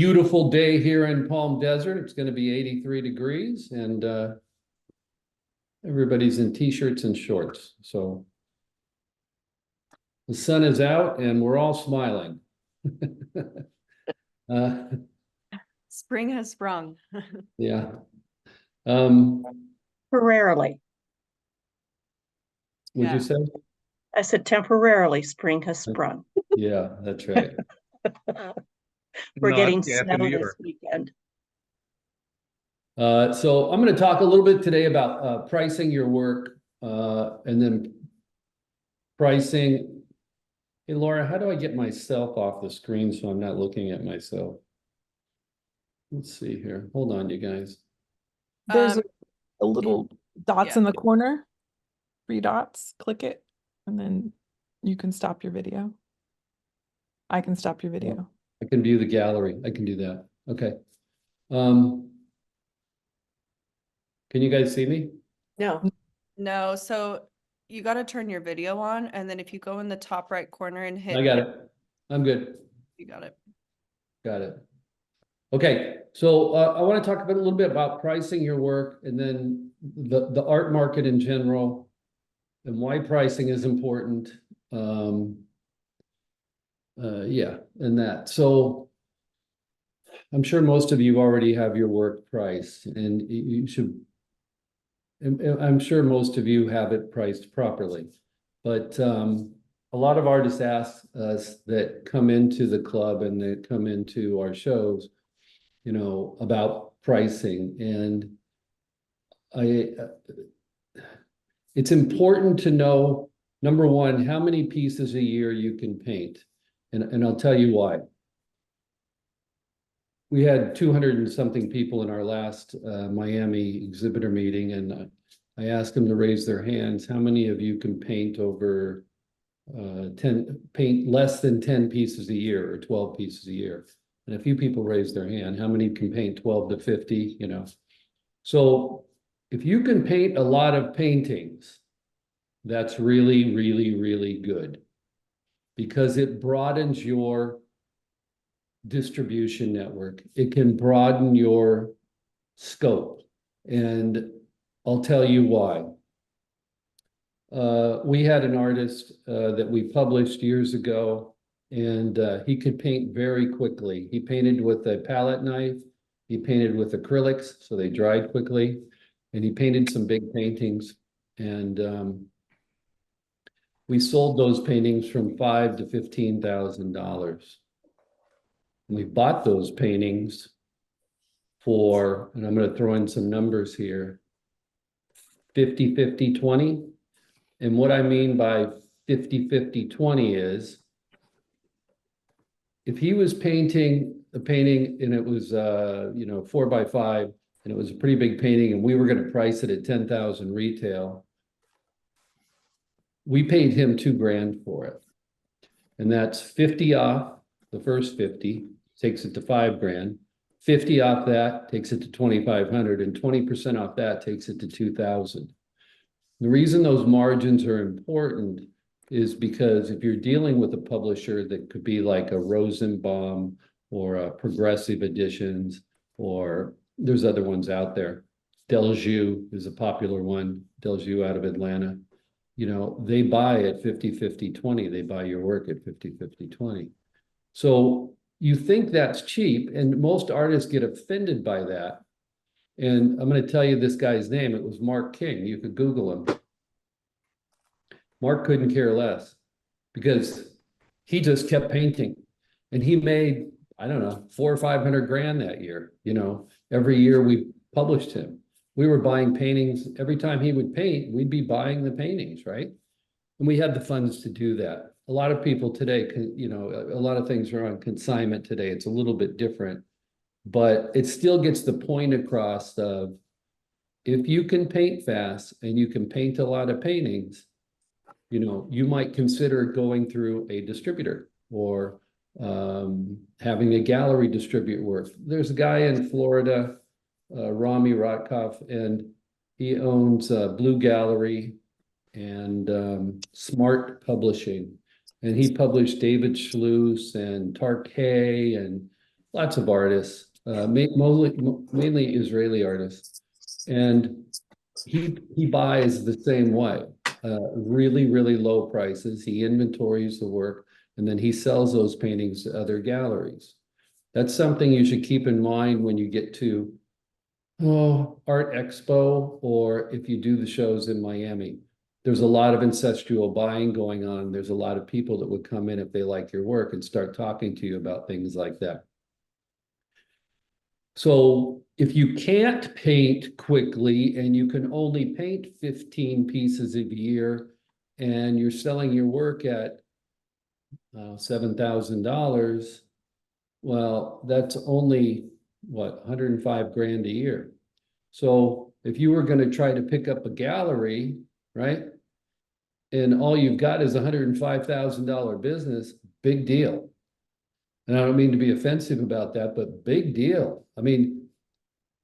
beautiful day here in Palm Desert. It's going to be 83 degrees and everybody's in t-shirts and shorts. So the sun is out and we're all smiling. Spring has sprung. Yeah. Temporarily. What'd Yeah. you say? I said temporarily spring has sprung. Yeah, that's right. We're Not getting yet snow in New this York. weekend. So I'm going to talk a little bit today about pricing your work and then pricing. Hey, Laura, how do I get myself off the screen so I'm not looking at myself? Let's see here. Hold on, you guys. There's a little dots yeah. in the corner, 3 dots, click it, and then you can stop your video. I can stop your video. I can view the gallery. I can do that. Okay. Can you guys see me? No, No, so you got to turn your video on, and then if you go in the top right corner and hit, I got it. I'm good. you got it. Got it. Okay, so I want to talk about a little bit about pricing your work and then the art market in general and why pricing is important. Yeah, and that. So I'm sure most of you already have your work priced and you should, I'm sure most of you have it priced properly, but a lot of artists ask us that come into the club and that come into our shows, you know, about pricing. And it's important to know, number one, how many pieces a year you can paint. And I'll tell you why. We had 200 and something people in our last Miami exhibitor meeting, and I asked them to raise their hands. How many of you can paint over paint less than 10 pieces a year or 12 pieces a year? And a few people raised their hand. How many can paint 12 to 50, you know? So if you can paint a lot of paintings, that's really, really, really good because it broadens your distribution network. It can broaden your scope. And I'll tell you why. We had an artist that we published years ago, and he could paint very quickly. He painted with a palette knife. He painted with acrylics, so they dried quickly. And he painted some big paintings. And we sold those paintings from $5,000 to $15,000. We bought those paintings for, and I'm going to throw in some numbers here, 50, 50, 20. And what I mean by 50, 50, 20 is if he was painting a painting and it was, 4x5 and it was a pretty big painting and we were going to price it at 10,000 retail, we paid him $2,000 for it. And that's 50 off the first 50, takes it to $5,000. 50 off that takes it to 2,500, and 20% off that takes it to 2,000. The reason those margins are important is because if you're dealing with a publisher that could be like a Rosenbaum or a Progressive Editions, or there's other ones out there. Delju is a popular one, Delju out of Atlanta. You know, they buy at 50, 50, 20. They buy your work at 50, 50, 20. So you think that's cheap, and most artists get offended by that. And I'm going to tell you this guy's name. It was Mark King. You could Google him. Mark couldn't care less because he just kept painting, and he made, I don't know, 400 or 500 grand that year. You know, every year we published him. We were buying paintings every time he would paint. We'd be buying the paintings, right? And we had the funds to do that. A lot of people today, you know, a lot of things are on consignment today. It's a little bit different, but it still gets the point across of if you can paint fast and you can paint a lot of paintings, you know, you might consider going through a distributor or having a gallery distribute work. There's a guy in Florida, Rami Rotkoff, and he owns Blue Gallery and Smart Publishing. And he published David Schluss and Tarkay and lots of artists, mainly Israeli artists. And he buys the same way, really, really low prices. He inventories the work, and then he sells those paintings to other galleries. That's something you should keep in mind when you get to Art Expo, or if you do the shows in Miami. There's a lot of ancestral buying going on. There's a lot of people that would come in if they like your work and start talking to you about things like that. So if you can't paint quickly and you can only paint 15 pieces a year and you're selling your work at $7,000, well, that's only what, 105 grand a year. So if you were going to try to pick up a gallery, right, and all you've got is $105,000 business, big deal. And I don't mean to be offensive about that, but big deal. I mean,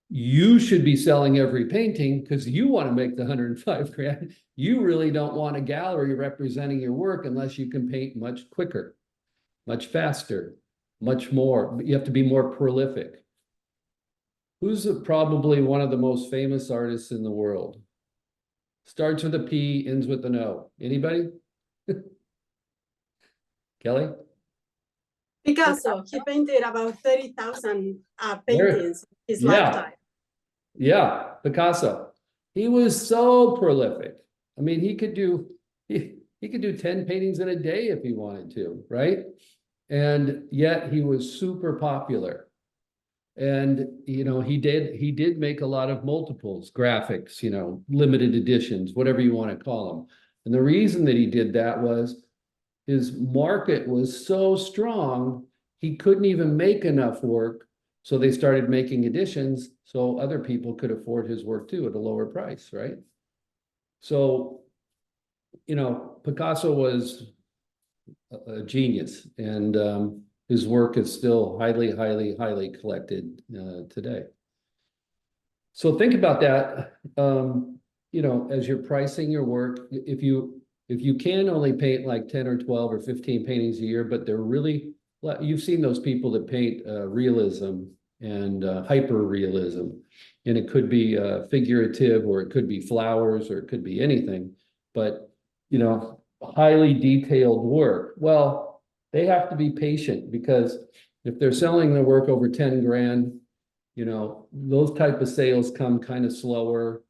you should be selling every painting because you want to make the 105 grand. You really don't want a gallery representing your work unless you can paint much quicker, much faster, much more. You have to be more prolific. Who's probably one of the most famous artists in the world? Starts with a P, ends with an O. Anybody? Kelly? Picasso, he painted about 30,000 paintings his Yeah. lifetime. Yeah, Picasso. He was so prolific. I mean, he could do 10 paintings in a day if he wanted to, right? And yet he was super popular. And he did make a lot of multiples, graphics, limited editions, whatever you want to call them. And the reason that he did that was his market was so strong, he couldn't even make enough work. So they started making editions so other people could afford his work too at a lower price, right? So, Picasso was a genius, and his work is still highly, highly, highly collected today. So think about that, as you're pricing your work. If you can only paint like 10 or 12 or 15 paintings a year, but they're really, you've seen those people that paint realism and hyper realism, and it could be figurative, or it could be flowers, or it could be anything, but highly detailed work. Well, they have to be patient, because if they're selling their work over 10 grand, those type of sales come kind of slower.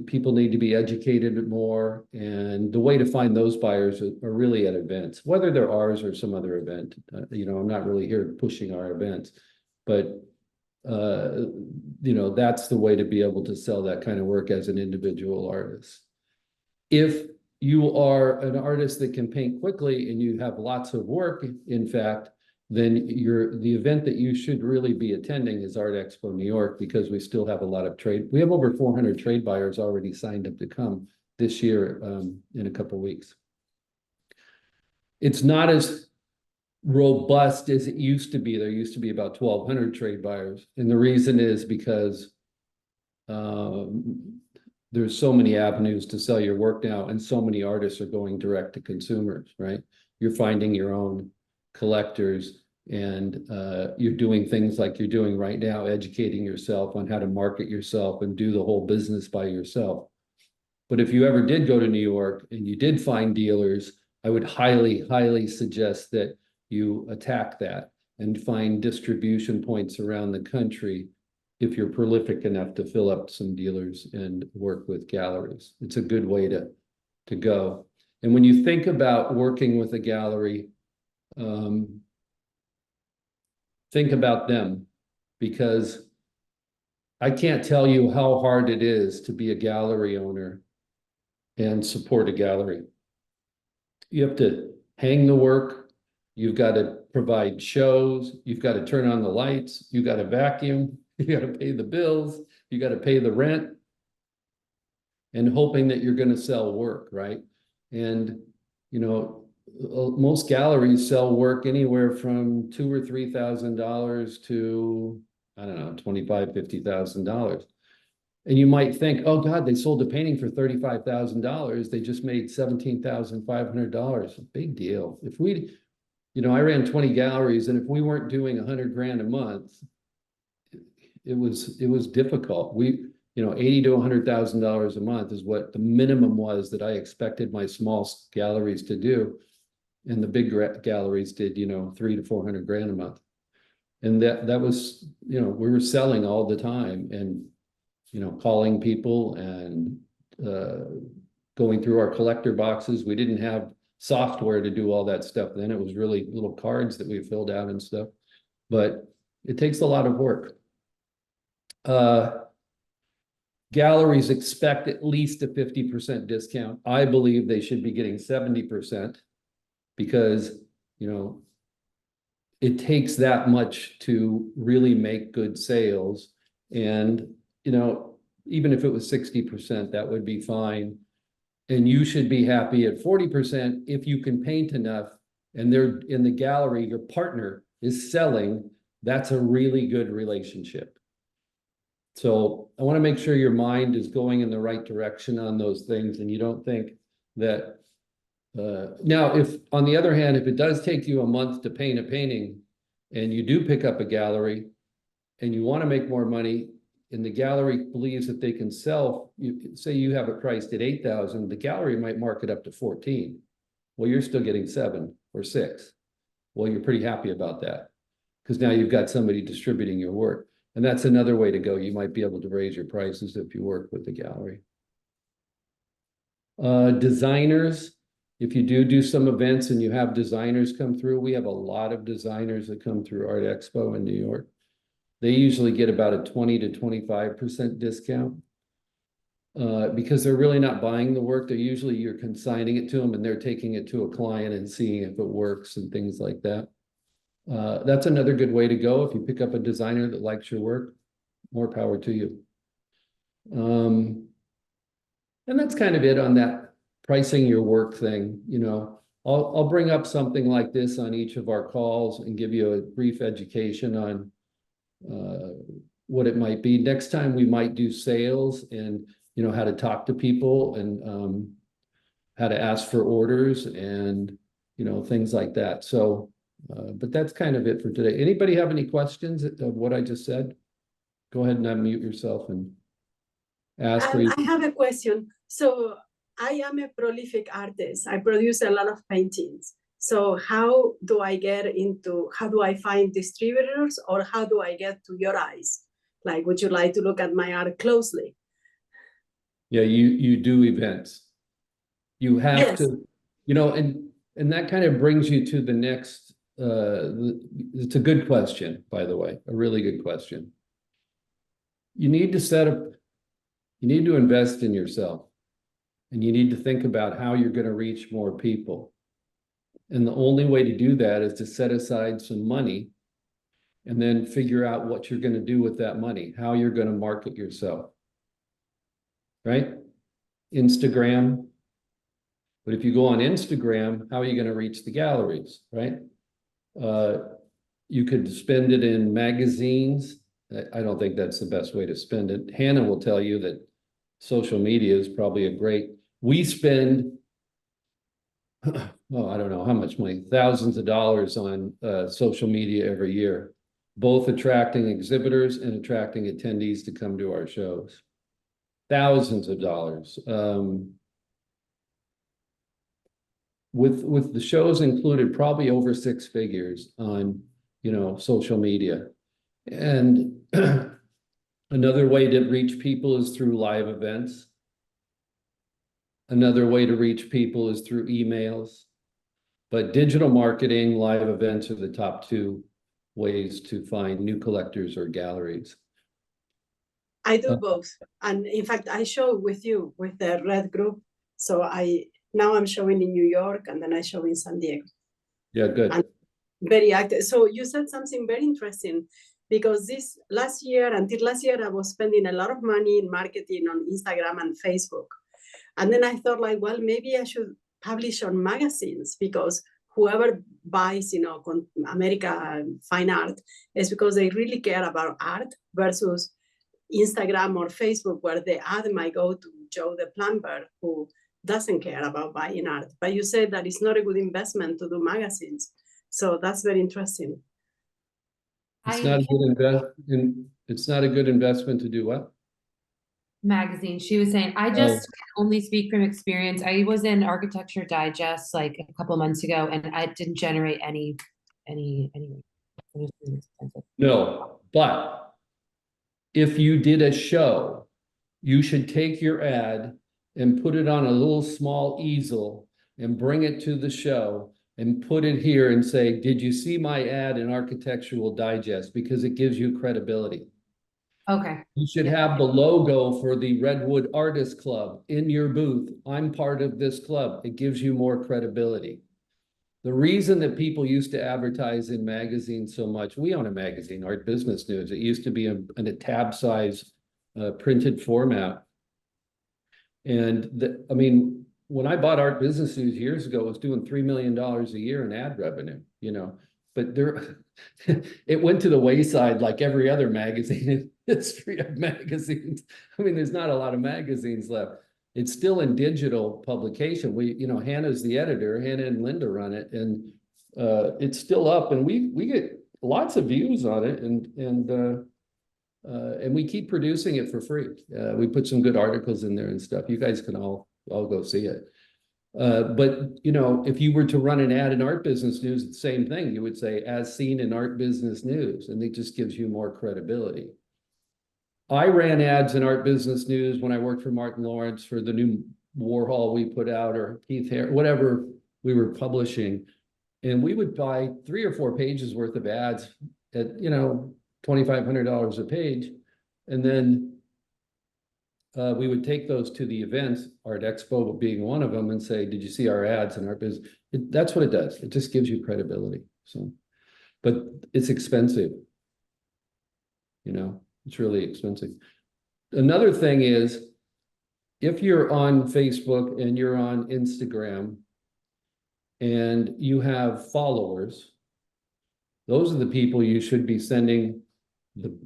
People need to be educated more, and the way to find those buyers are really at events, whether they're ours or some other event. I'm not really here pushing our events, but that's the way to be able to sell that kind of work as an individual artist. If you are an artist that can paint quickly and you have lots of work, in fact, then the event that you should really be attending is Art Expo New York, because we still have a lot of trade. We have over 400 trade buyers already signed up to come this year in a couple of weeks. It's not as robust as it used to be. There used to be about 1,200 trade buyers. And the reason is because there's so many avenues to sell your work now, and so many artists are going direct to consumers, right? You're finding your own collectors, and you're doing things like you're doing right now, educating yourself on how to market yourself and do the whole business by yourself. But if you ever did go to New York and you did find dealers, I would highly, highly suggest that you attack that and find distribution points around the country if you're prolific enough to fill up some dealers and work with galleries. It's a good way to go. And when you think about working with a gallery, think about them, because I can't tell you how hard it is to be a gallery owner and support a gallery. You have to hang the work. You've got to provide shows. You've got to turn on the lights. You've got to vacuum. You got to pay the bills. You got to pay the rent, and hoping that you're going to sell work, right? And, most galleries sell work anywhere from $2,000 or $3,000 to, I don't know, $25,000, $50,000. And you might think, oh God, they sold a painting for $35,000. They just made $17,500. A big deal. you know, I ran 20 galleries, and if we weren't doing 100 grand a month, it was difficult. You know, 80 to $100,000 a month is what the minimum was that I expected my small galleries to do. And the big galleries did, you know, 300 to 400 grand a month. And that was, you know, we were selling all the time and, you know, calling people and going through our collector boxes. We didn't have software to do all that stuff then. It was really little cards that we filled out and stuff. But it takes a lot of work. Galleries expect at least a 50% discount. I believe they should be getting 70% because, you know, it takes that much to really make good sales. And, you know, even if it was 60%, that would be fine. And you should be happy at 40% if you can paint enough and they're in the gallery, your partner is selling. That's a really good relationship. So I want to make sure your mind is going in the right direction on those things and you don't think that now, if on the other hand, if it does take you a month to paint a painting and you do pick up a gallery and you want to make more money and the gallery believes that they can sell, say you have it priced at 8,000, the gallery might mark it up to 14. Well, you're still getting 7 or 6. Well, you're pretty happy about that because now you've got somebody distributing your work. And that's another way to go. You might be able to raise your prices if you work with the gallery. Designers, if you do some events and you have designers come through, we have a lot of designers that come through Art Expo in New York. They usually get about a 20 to 25% discount because they're really not buying the work. You're consigning it to them and they're taking it to a client and seeing if it works and things like that. That's another good way to go. If you pick up a designer that likes your work, more power to you. And that's kind of it on that pricing your work thing. You know, I'll bring up something like this on each of our calls and give you a brief education on what it might be. Next time we might do sales and, you know, how to talk to people and how to ask for orders and, you know, things like that. So but that's kind of it for today. Anybody have any questions of what I just said? Go ahead and unmute yourself and ask. I have a question. So I am a prolific artist. I produce a lot of paintings. So how do I find distributors or how do I get to your eyes? Like, would you like to look at my art closely? Yeah, you do events. You have Yes. to, you know, and that kind of brings you to the next, it's a good question, by the way, a really good question. You need to invest in yourself and you need to think about how you're going to reach more people. And the only way to do that is to set aside some money and then figure out what you're going to do with that money, how you're going to market yourself, right? Instagram. But if you go on Instagram, how are you going to reach the galleries, right? You could spend it in magazines. I don't think that's the best way to spend it. Hannah will tell you that social media is probably we spend, oh, I don't know how much money, thousands of dollars on social media every year, both attracting exhibitors and attracting attendees to come to our shows. Thousands of dollars. With the shows included, probably over 6 figures on, you know, social media. And another way to reach people is through live events. Another way to reach people is through emails. But digital marketing, live events are the top 2 ways to find new collectors or galleries. I do both. And in fact, I show with you with the Red group. So now I'm showing in New York and then I show in San Diego. Yeah, good. And very active. So you said something very interesting because until last year, I was spending a lot of money in marketing on Instagram and Facebook. And then I thought like, well, maybe I should publish on magazines because whoever buys, you know, American fine art is because they really care about art versus Instagram or Facebook, where the ad might go to Joe the plumber who doesn't care about buying art. But you said that it's not a good investment to do magazines. So that's very interesting. It's I not a good it's not a good investment to do what? magazine. She was saying, I just can only speak from experience. I was in Architecture Digest like a couple months ago, and I didn't generate any. It was really expensive. No, but if you did a show, you should take your ad and put it on a little small easel and bring it to the show and put it here and say, did you see my ad in Architectural Digest? Because it gives you credibility. Okay. You should have the logo for the Redwood Artist Club in your booth. I'm part of this club. It gives you more credibility. The reason that people used to advertise in magazines so much, we own a magazine, Art Business News. It used to be in a tab size printed format. And I mean, when I bought Art Business News years ago, it was doing $3 million a year in ad revenue, you know, but there, it went to the wayside like every other magazine in history of magazines. I mean, there's not a lot of magazines left. It's still in digital publication. We, Hannah's the editor, Hannah and Linda run it, and it's still up, and we get lots of views on it, and we keep producing it for free. We put some good articles in there and stuff. You guys can all go see it. But if you were to run an ad in Art Business News, the same thing. You would say, as seen in Art Business News, and it just gives you more credibility. I ran ads in Art Business News when I worked for Martin Lawrence for the new Warhol we put out, or Keith Haring, whatever we were publishing. And we would buy 3 or 4 pages worth of ads at, $2,500 a page. And then we would take those to the events, Art Expo being one of them, and say, did you see our ads in Art Business? That's what it does. It just gives you credibility. So, but it's expensive. It's really expensive. Another thing is, if you're on Facebook and you're on Instagram and you have followers, those are the people you should be sending the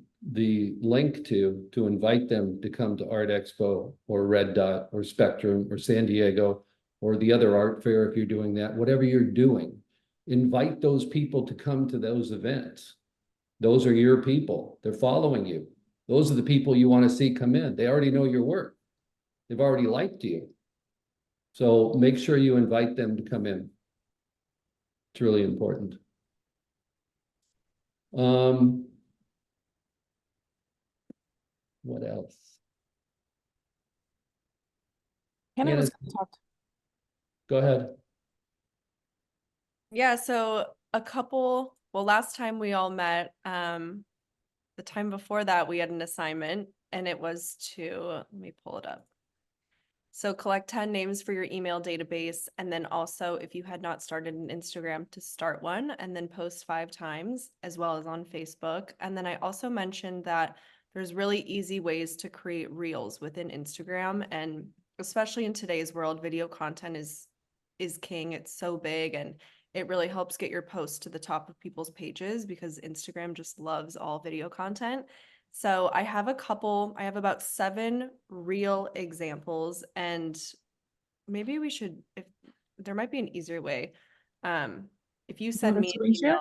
link to invite them to come to Art Expo or Red Dot or Spectrum or San Diego or the other art fair if you're doing that. Whatever you're doing, invite those people to come to those events. Those are your people. They're following you. Those are the people you want to see come in. They already know your work. They've already liked you. So make sure you invite them to come in. It's really important. What else? Hannah was Hannah, gonna talk. go ahead. Yeah, so last time we all met, the time before that we had an assignment, and it was let me pull it up. So collect 10 names for your email database, and then also, if you had not started an Instagram, to start one, and then post 5 times, as well as on Facebook. And then I also mentioned that there's really easy ways to create reels within Instagram, and especially in today's world, video content is king. It's so big, and it really helps get your posts to the top of people's pages because Instagram just loves all video content. So I have about 7 real examples, and maybe if there might be an easier way. If you send me an email,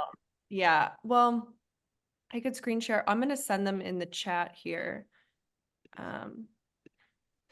yeah, well, I could screen share. I'm going to send them in the chat here.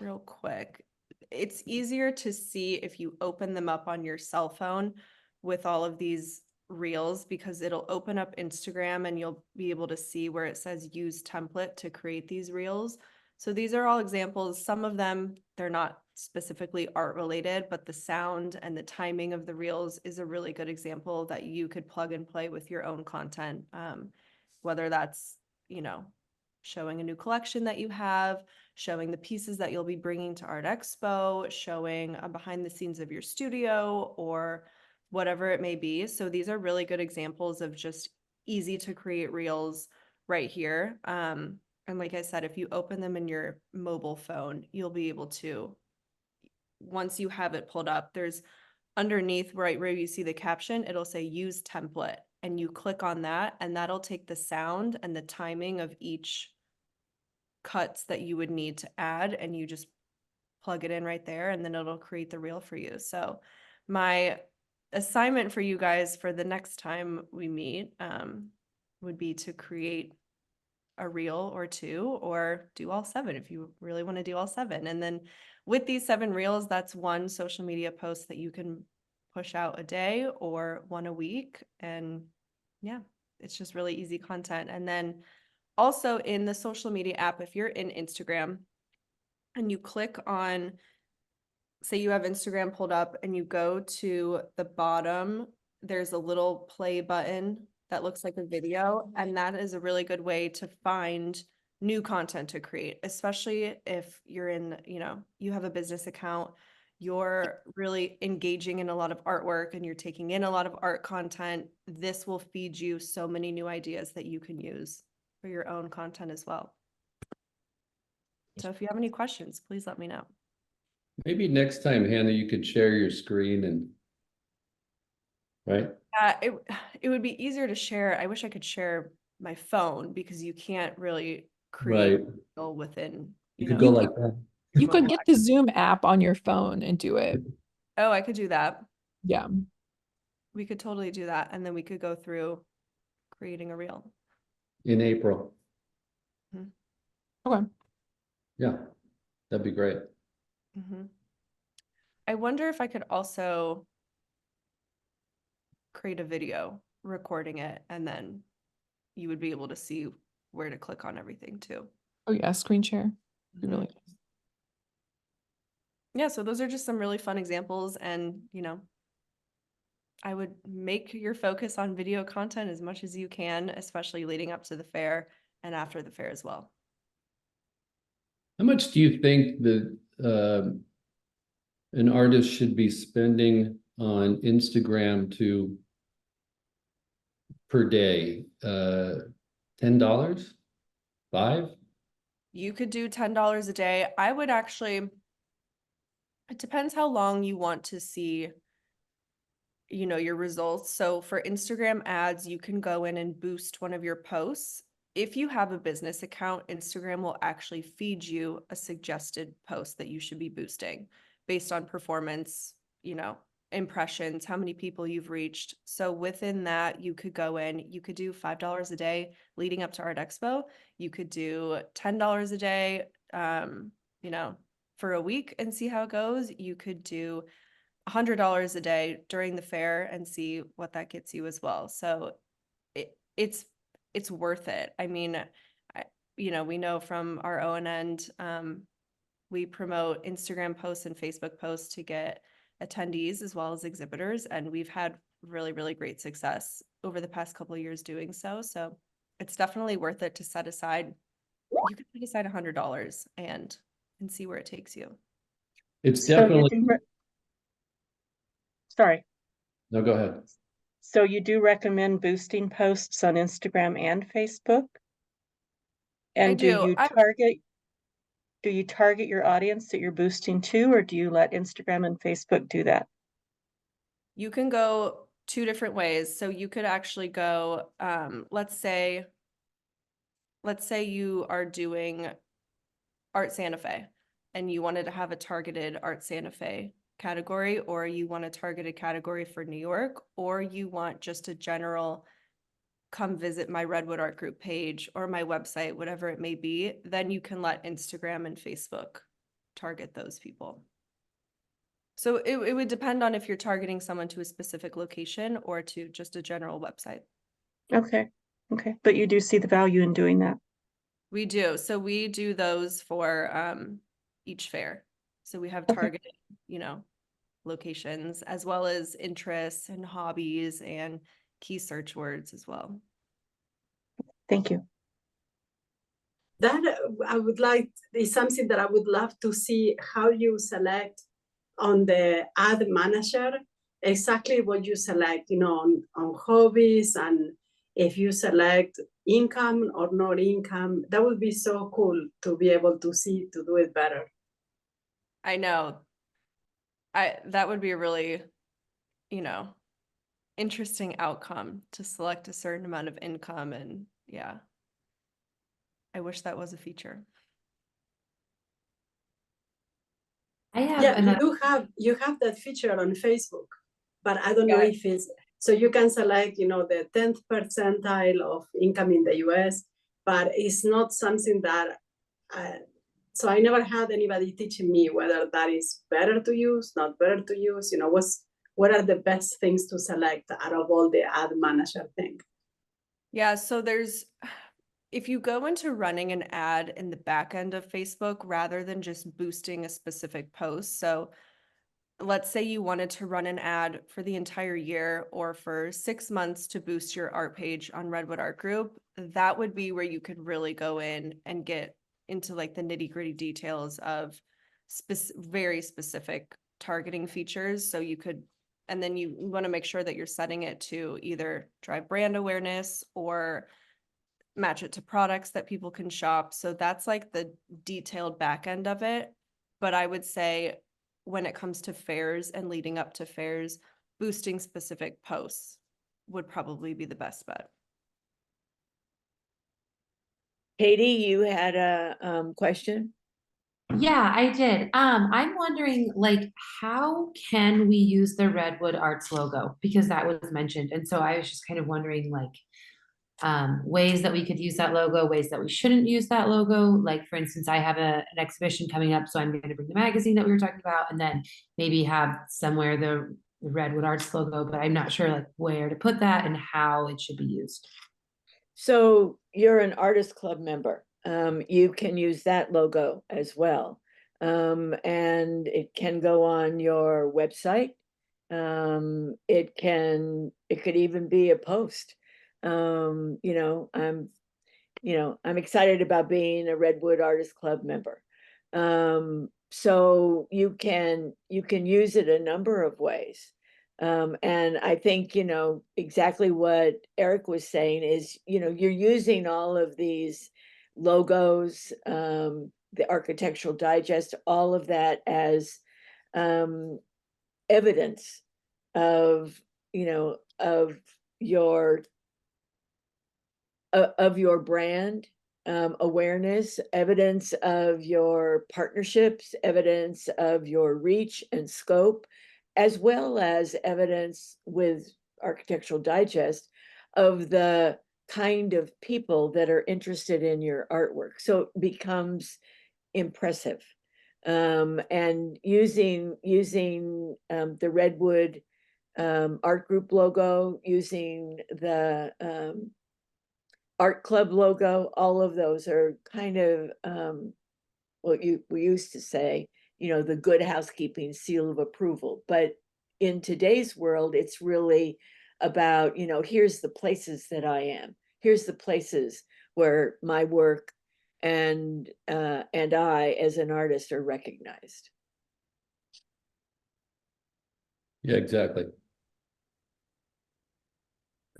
Real quick. It's easier to see if you open them up on your cell phone with all of these reels, because it'll open up Instagram and you'll be able to see where it says use template to create these reels. So these are all examples. Some of them, they're not specifically art related, but the sound and the timing of the reels is a really good example that you could plug and play with your own content. Whether that's, showing a new collection that you have, showing the pieces that you'll be bringing to Art Expo, showing behind the scenes of your studio, or whatever it may be. So these are really good examples of just easy to create reels right here. And like I said, if you open them in your mobile phone, you'll be able to, once you have it pulled up, there's underneath right where you see the caption, it'll say use template, and you click on that, and that'll take the sound and the timing of each cuts that you would need to add, and you just plug it in right there, and then it'll create the reel for you. So my assignment for you guys for the next time we meet would be to create a reel or two, or do all 7 if you really want to do all 7. And then with these 7 reels, that's one social media post that you can push out a day or one a week. And yeah, it's just really easy content. And then also in the social media app, if you're in Instagram and you click on, say you have Instagram pulled up and you go to the bottom, there's a little play button that looks like a video, and that is a really good way to find new content to create, especially if you're in, you have a business account, you're really engaging in a lot of artwork and you're taking in a lot of art content. This will feed you so many new ideas that you can use for your own content as well. So if you have any questions, please let me know. Maybe next time, Hannah, you could share your screen and, right? It would be easier to share. I wish I could share my phone because you can't really Right. create within, You could go like that. You could get the Zoom app on your phone and do it. Oh, I could do that. Yeah. We could totally do that. And then we could go through creating a reel. In April. Okay. Yeah, that'd be great. Mhm. I wonder if I could also create a video recording it, and then you would be able to see where to click on everything too. Oh yeah, screen share. Be Mhm. really nice. Yeah, so those are just some really fun examples, and I would make your focus on video content as much as you can, especially leading up to the fair and after the fair as well. How much do you think that an artist should be spending on Instagram per day? $10? $5? You could do $10 a day. I would actually, it depends how long you want to see, your results. So for Instagram ads, you can go in and boost one of your posts. If you have a business account, Instagram will actually feed you a suggested post that you should be boosting based on performance, impressions, how many people you've reached. So within that, you could go in, you could do $5 a day leading up to Art Expo. You could do $10 a day, for a week and see how it goes. You could do $100 a day during the fair and see what that gets you as well. So it's worth it. I mean, we know from our own end, we promote Instagram posts and Facebook posts to get attendees as well as exhibitors, and we've had really, really great success over the past couple of years doing so. So it's definitely worth it to set aside. You can set aside $100 and see where it takes you. It's So you definitely, do sorry. no, go ahead. So you do recommend boosting posts on Instagram and Facebook? And do do. you target your audience that you're boosting to, or do you let Instagram and Facebook do that? You can go 2 different ways. So you could actually go, let's say you are doing Art Santa Fe and you wanted to have a targeted Art Santa Fe category, or you want a targeted category for New York, or you want just a general come visit my Redwood Art Group page or my website, whatever it may be, then you can let Instagram and Facebook target those people. So it would depend on if you're targeting someone to a specific location or to just a general website. Okay. But you do see the value in doing that. We do. So we do those for each fair. So we have Okay. targeted, locations as well as interests and hobbies and key search words as well. Thank you. That I would like is something that I would love to see how you select on the ad manager exactly what you select, on hobbies, and if you select income or not income. That would be so cool to be able to see, to do it better. I know. That would be a really, interesting outcome to select a certain amount of income, and yeah. I wish that was a feature. I have Yeah, another. you have that feature on Facebook. but I don't know Got it. if it's, so you can select, you know, the 10th percentile of income in the US, but it's not something that, so I never had anybody teaching me whether that is better to use, not better to use, you know, what are the best things to select out of all the ad manager thing. Yeah, so if you go into running an ad in the back end of Facebook rather than just boosting a specific post, so let's say you wanted to run an ad for the entire year or for 6 months to boost your art page on Redwood Art Group, that would be where you could really go in and get into like the nitty-gritty details of very specific targeting features. So you could, and then you want to make sure that you're setting it to either drive brand awareness or match it to products that people can shop. So that's like the detailed back end of it. But I would say when it comes to fairs and leading up to fairs, boosting specific posts would probably be the best bet. Katie, you had a question? Yeah, I did. I'm wondering, like, how can we use the Redwood Arts logo? Because that was mentioned. And so I was just kind of wondering, like, ways that we could use that logo, ways that we shouldn't use that logo. Like, for instance, I have an exhibition coming up, so I'm going to bring the magazine that we were talking about, and then maybe have somewhere the Redwood Arts logo, but I'm not sure like where to put that and how it should be used. So you're an artist club member. You can use that logo as well. And it can go on your website. It could even be a post. I'm excited about being a Redwood Artist Club member. So you can use it a number of ways. And I think, exactly what Eric was saying is, you're using all of these logos, the Architectural Digest, all of that as evidence of, of your brand awareness, evidence of your partnerships, evidence of your reach and scope, as well as evidence with Architectural Digest of the kind of people that are interested in your artwork. So it becomes impressive. And using the Redwood Art Group logo, using the Art Club logo, all of those are kind of what we used to say, the good housekeeping seal of approval. But in today's world, it's really about, here's the places that I am. Here's the places where my work and I as an artist are recognized. Yeah, exactly.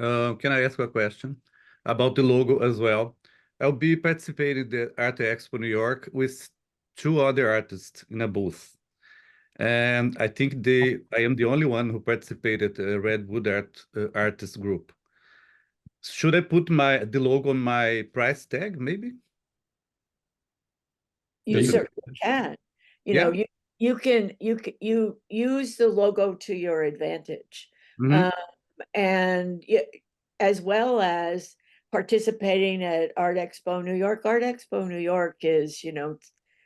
Can I ask a question about the logo as well? I'll be participating in the Art Expo New York with 2 other artists in a booth. And I think I am the only one who participated Redwood Artist Group. Should I put the logo on my price tag, maybe? You Yeah, certainly can. You can use the logo to your advantage. Mhm. And as well as participating at Art Expo New York. Art Expo New York is,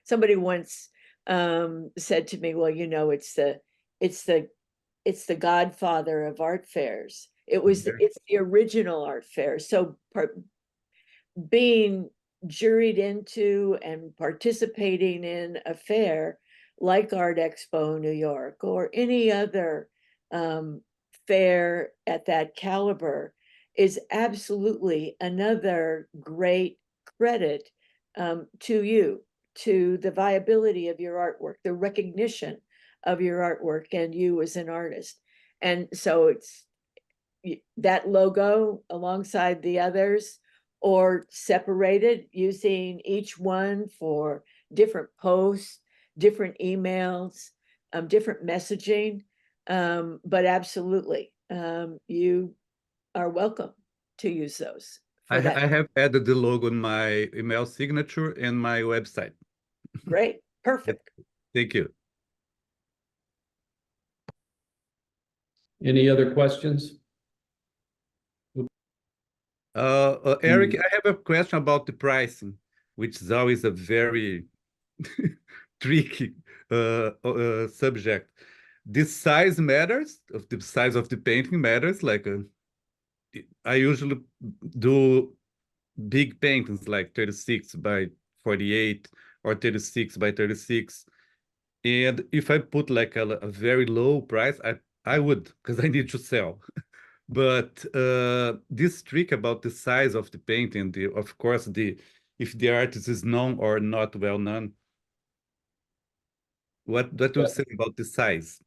somebody once said to me, well, it's the godfather of art fairs. It's the original art fair. So being juried into and participating in a fair like Art Expo New York or any other fair at that caliber is absolutely another great credit to you, to the viability of your artwork, the recognition of your artwork and you as an artist. And so it's that logo alongside the others or separated, using each one for different posts, different emails, different messaging. But absolutely, you are welcome to use those. I have added the logo in my email signature and my website. Great, perfect. Thank you. Any other questions? Eric, I have a question about the pricing, which is always a very tricky subject. The size matters, of the size of the painting matters. Like I usually do big paintings like 36 by 48 or 36 by 36. And if I put like a very low price, I would, because I need to sell. But this trick about the size of the painting, of course, if the artist is known or not well known, what do you say about the size?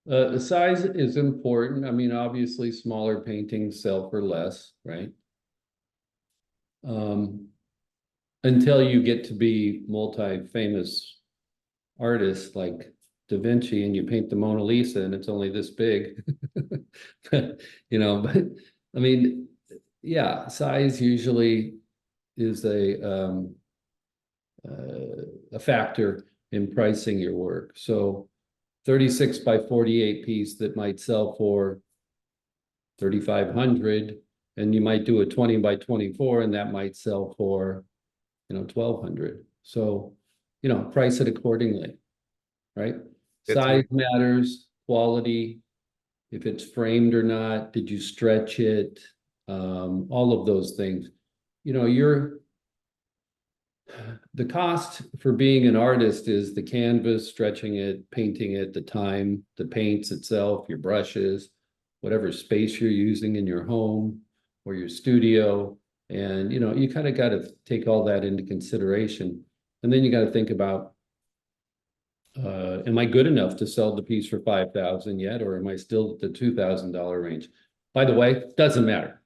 The size is important. I mean, obviously, smaller paintings sell for less, right? Until you get to be multi-famous artists like Da Vinci and you paint the Mona Lisa and it's only this big. You know, but I mean, yeah, size usually is a factor in pricing your work. So 36 by 48 piece that might sell for 3,500, and you might do a 20 by 24 and that might sell for, you know, 1,200. So, you know, price it accordingly, right? Size matters, quality, if it's framed or not, did you stretch it? All of those things. You know, the cost for being an artist is the canvas, stretching it, painting it, the time, the paints itself, your brushes, whatever space you're using in your home or your studio. And, you know, you kind of got to take all that into consideration. And then you got to think about, am I good enough to sell the piece for 5,000 yet, or am I still at the $2,000 range? By the way, doesn't matter.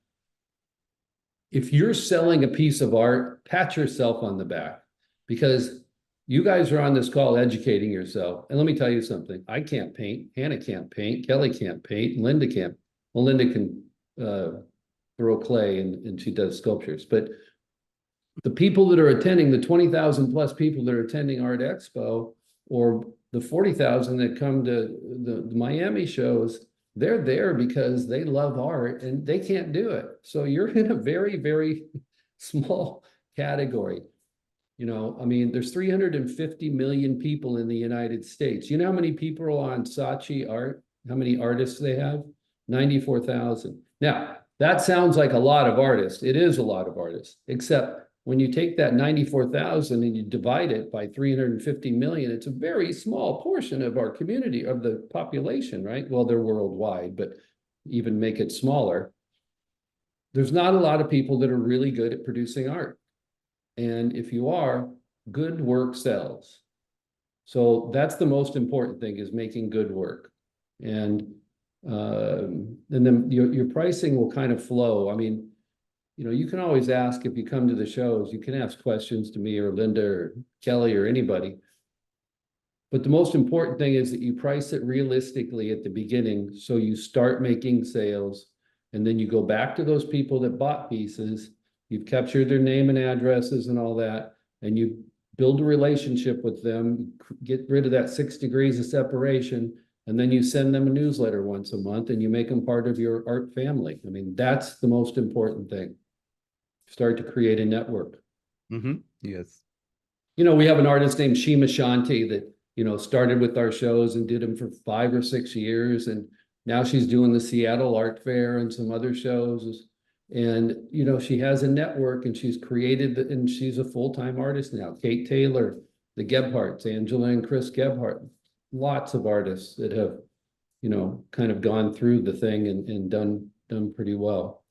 If you're selling a piece of art, pat yourself on the back, because you guys are on this call educating yourself. And let me tell you something. I can't paint. Hannah can't paint. Kelly can't paint. Linda can't. Well, Linda can throw clay and she does sculptures. But the people that are attending, the 20,000 plus people that are attending Art Expo, or the 40,000 that come to the Miami shows, they're there because they love art and they can't do it. So you're in a very, very small category. You know, I mean, there's 350 million people in the United States. You know how many people are on Saatchi Art? How many artists they have? 94,000. Now, that sounds like a lot of artists. It is a lot of artists, except when you take that 94,000 and you divide it by 350 million, it's a very small portion of our community, of the population, right? Well, they're worldwide, but even make it smaller. There's not a lot of people that are really good at producing art. And if you are, good work sells. So that's the most important thing, is making good work. And then your pricing will kind of flow. I mean, you know, you can always ask, if you come to the shows, you can ask questions to me or Linda or Kelly or anybody. But the most important thing is that you price it realistically at the beginning, so you start making sales, and then you go back to those people that bought pieces, you've captured their name and addresses and all that, and you build a relationship with them, get rid of that 6 degrees of separation, and then you send them a newsletter once a month and you make them part of your art family. I mean, that's the most important thing. Start to create a network. Mm-hmm. Yes. You know, we have an artist named Shima Shanti that, you know, started with our shows and did them for 5 or 6 years. And now she's doing the Seattle Art Fair and some other shows. And, you know, she has a network and she's created, and she's a full-time artist now. Kate Taylor, the Gebhardts, Angela and Chris Gebhardt, lots of artists that have, you know, kind of gone through the thing and done pretty well.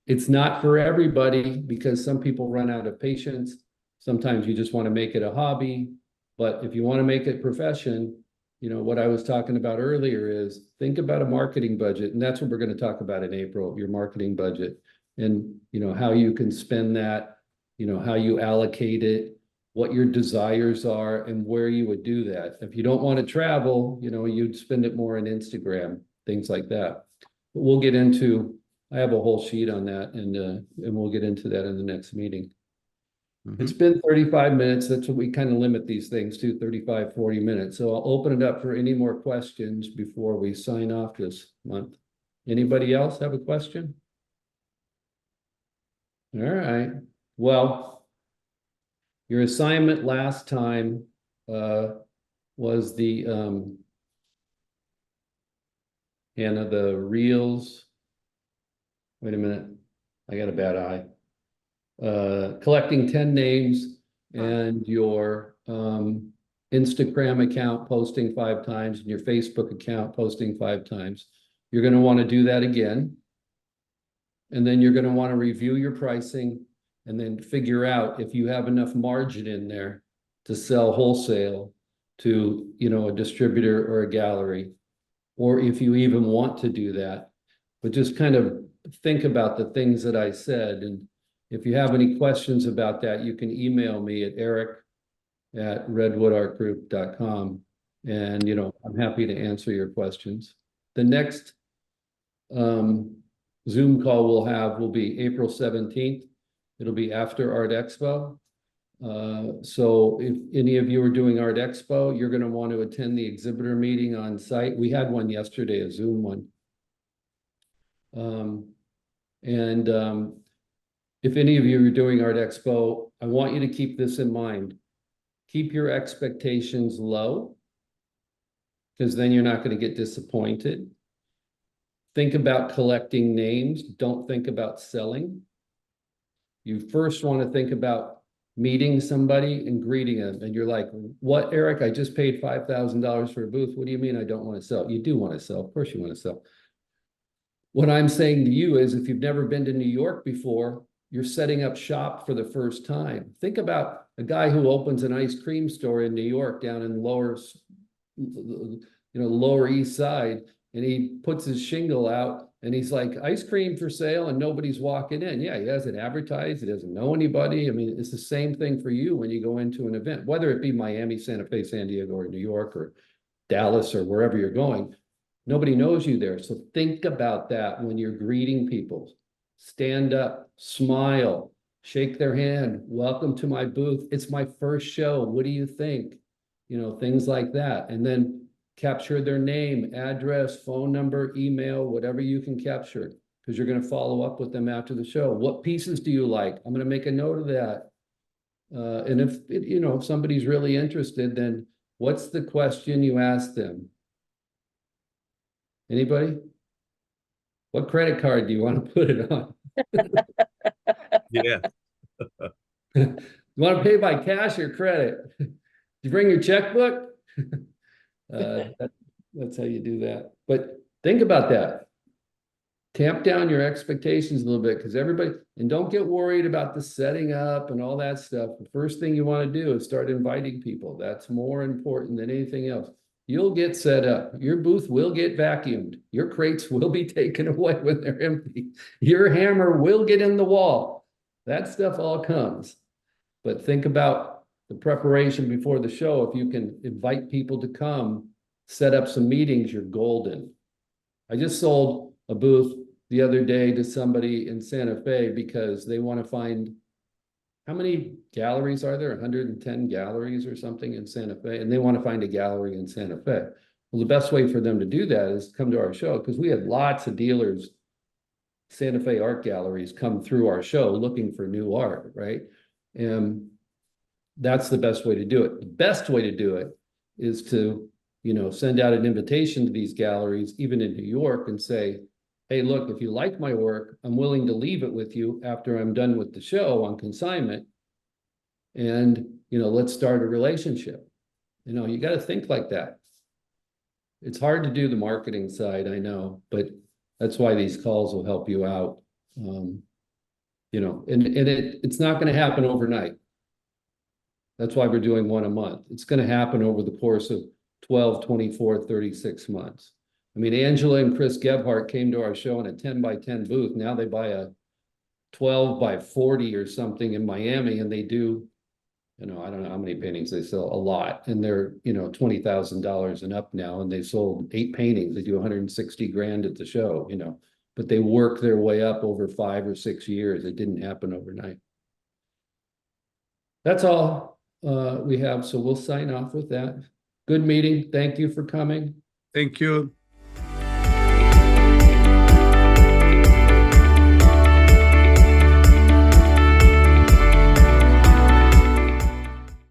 It's not for everybody, because some people run out of patience. Sometimes you just want to make it a hobby. But if you want to make it profession, you know, what I was talking about earlier is think about a marketing budget. And that's what we're going to talk about in April, your marketing budget, and, you know, how you can spend that, you know, how you allocate it, what your desires are, and where you would do that. If you don't want to travel, you know, you'd spend it more on Instagram, things like that. But we'll get into, I have a whole sheet on that, and we'll get into that in the next meeting. It's been 35 minutes. That's what we kind of limit these things to, 35, 40 minutes. So I'll open it up for any more questions before we sign off this month. Anybody else have a question? All right. Well, your assignment last time was the Hannah, the reels. Wait a minute. I got a bad eye. Collecting 10 names and your Instagram account posting 5 times and your Facebook account posting 5 times. You're going to want to do that again. And then you're going to want to review your pricing and then figure out if you have enough margin in there to sell wholesale to, you know, a distributor or a gallery, or if you even want to do that. But just kind of think about the things that I said. And if you have any questions about that, you can email me at eric@redwoodartgroup.com. And, you know, I'm happy to answer your questions. The next Zoom call we'll have will be April 17th. It'll be after Art Expo. So if any of you are doing Art Expo, you're going to want to attend the exhibitor meeting on site. We had one yesterday, a Zoom one. If any of you are doing Art Expo, I want you to keep this in mind. Keep your expectations low, because then you're not going to get disappointed. Think about collecting names. Don't think about selling. You first want to think about meeting somebody and greeting them. And you're like, what, Eric? I just paid $5,000 for a booth. What do you mean I don't want to sell? You do want to sell. Of course you want to sell. What I'm saying to you is, if you've never been to New York before, you're setting up shop for the first time. Think about a guy who opens an ice cream store in New York down in lower East Side, and he puts his shingle out and he's like, ice cream for sale, and nobody's walking in. Yeah, he hasn't advertised, he doesn't know anybody. I mean, it's the same thing for you when you go into an event, whether it be Miami, Santa Fe, San Diego, or New York, or Dallas, or wherever you're going. Nobody knows you there. So think about that when you're greeting people. Stand up, smile, shake their hand. Welcome to my booth. It's my first show. What do you think? You know, things like that. And then capture their name, address, phone number, email, whatever you can capture, because you're going to follow up with them after the show. What pieces do you like? I'm going to make a note of that. And if somebody's really interested, then what's the question you ask them? Anybody? What credit card do you want to put it on? Yeah. You want to pay by cash or credit? You bring your checkbook? That's how you do that. But think about that. Tamp down your expectations a little bit, because everybody, and don't get worried about the setting up and all that stuff. The first thing you want to do is start inviting people. That's more important than anything else. You'll get set up. Your booth will get vacuumed. Your crates will be taken away when they're empty. Your hammer will get in the wall. That stuff all comes. But think about the preparation before the show. If you can invite people to come, set up some meetings, you're golden. I just sold a booth the other day to somebody in Santa Fe because they want to find, how many galleries are there? 110 galleries or something in Santa Fe, and they want to find a gallery in Santa Fe. Well, the best way for them to do that is come to our show, because we had lots of dealers, Santa Fe art galleries, come through our show looking for new art, right? And that's the best way to do it. The best way to do it is to, send out an invitation to these galleries, even in New York, and say, hey, look, if you like my work, I'm willing to leave it with you after I'm done with the show on consignment. And, let's start a relationship. You got to think like that. It's hard to do the marketing side, I know, but that's why these calls will help you out. It's not going to happen overnight. That's why we're doing one a month. It's going to happen over the course of 12, 24, 36 months. I mean, Angela and Chris Gebhardt came to our show in a 10 by 10 booth. Now they buy a 12 by 40 or something in Miami, and they do, I don't know how many paintings they sell, a lot. And they're, $20,000 and up now, and they sold 8 paintings. They do 160 grand at the show, but they work their way up over 5 or 6 years. It didn't happen overnight. That's all we have, so we'll sign off with that. Good meeting. Thank you for coming. Thank you.